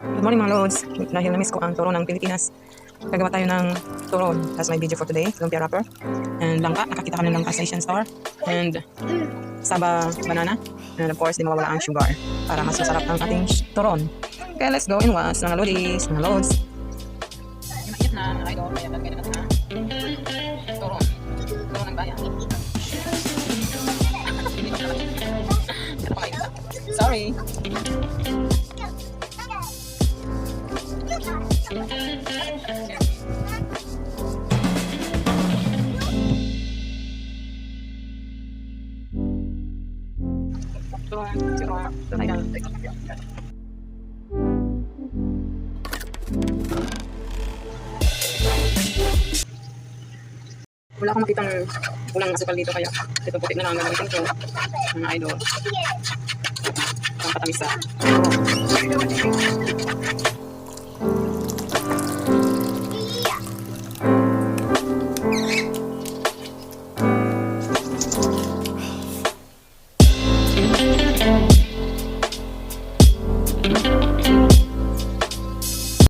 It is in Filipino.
Good morning mga lods. Dahil na-miss ko ang turon ng Pilipinas, gagawa tayo ng turon. That's my video for today. Lumpia wrapper. And langka. Nakakita kami ng langka sa Asian Star. And saba banana. And of course, di mawawala ang sugar para mas masarap ang ating turon. Okay, let's go in was mga lodis, mga lods. Yung na idol, kaya talaga na turon. Turon ng bayan. Sorry. Wala akong makitang ulang asukal dito kaya ito puti na lang ang gagamitin ko mga idol. Pang patamis sa